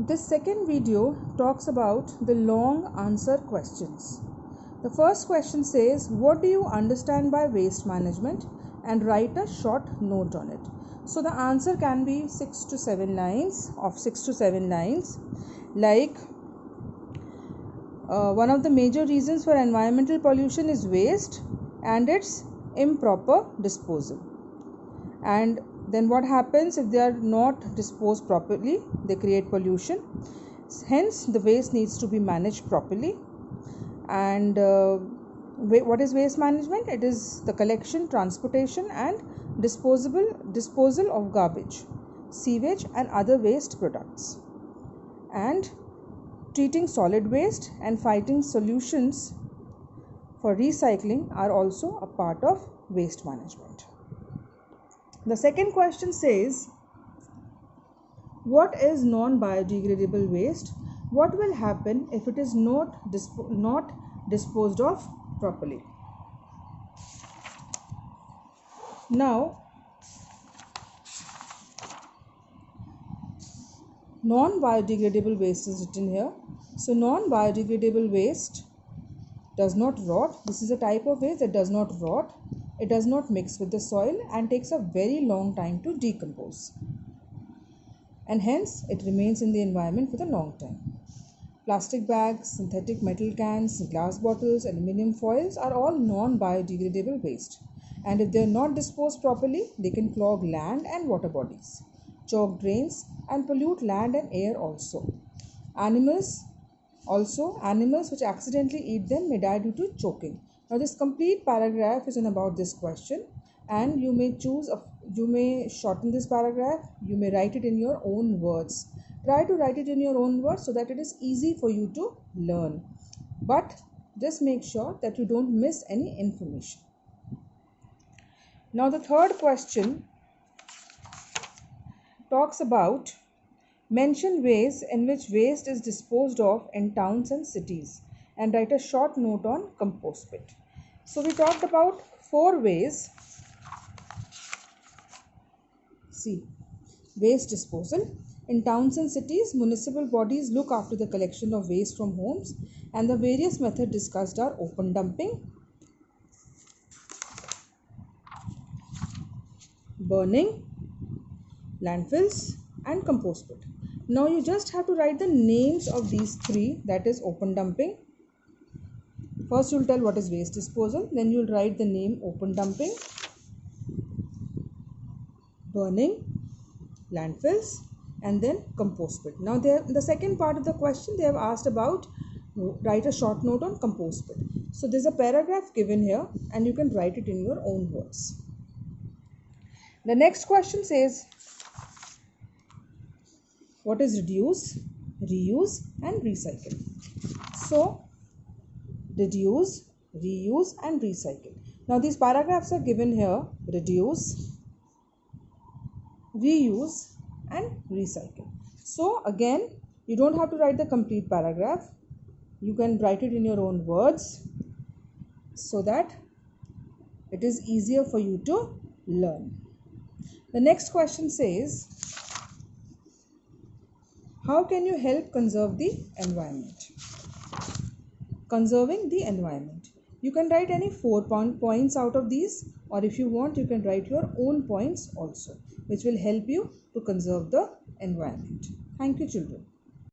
This second video talks about the long answer questions. The first question says, what do you understand by waste management? And write a short note on it. So the answer can be 6 to 7 lines like one of the major reasons for environmental pollution is waste and its improper disposal. And then what happens if they are not disposed properly? They create pollution. Hence, the waste needs to be managed properly. And what is waste management? It is the collection, transportation and disposal of garbage, sewage and other waste products. And treating solid waste and finding solutions for recycling are also a part of waste management. The second question says, what is non-biodegradable waste? What will happen if it is not disposed of properly? Now, non-biodegradable waste is written here. So non-biodegradable waste does not rot. This is a type of waste that does not rot. It does not mix with the soil and takes a very long time to decompose. And hence it remains in the environment for a long time. Plastic bags, synthetic metal cans, glass bottles, aluminum foils are all non-biodegradable waste. And if they are not disposed properly, they can clog land and water bodies, chok drains and pollute land and air also. Animals which accidentally eat them may die due to choking. Now this complete paragraph is about this question, and you may shorten this paragraph, you may write it in your own words. Try to write it in your own words so that it is easy for you to learn. But just make sure that you don't miss any information. Now the third question talks about mention ways in which waste is disposed of in towns and cities and write a short note on compost pit. So we talked about 4 ways. See, waste disposal. In towns and cities, municipal bodies look after the collection of waste from homes, and the various methods discussed are open dumping, burning, landfills and compost pit. Now you just have to write the names of these 3, that is open dumping. First you'll tell what is waste disposal, then you'll write the name open dumping, burning, landfills and then compost pit. Now the second part of the question they have asked about write a short note on compost pit. So there's a paragraph given here and you can write it in your own words. The next question says, what is reduce, reuse and recycle? So reduce, reuse and recycle. Now these paragraphs are given here: reduce, reuse and recycle. So again, you don't have to write the complete paragraph. You can write it in your own words so that it is easier for you to learn. The next question says, how can you help conserve the environment? Conserving the environment. You can write any 4 points out of these, or if you want, you can write your own points also, which will help you to conserve the environment. Thank you, children.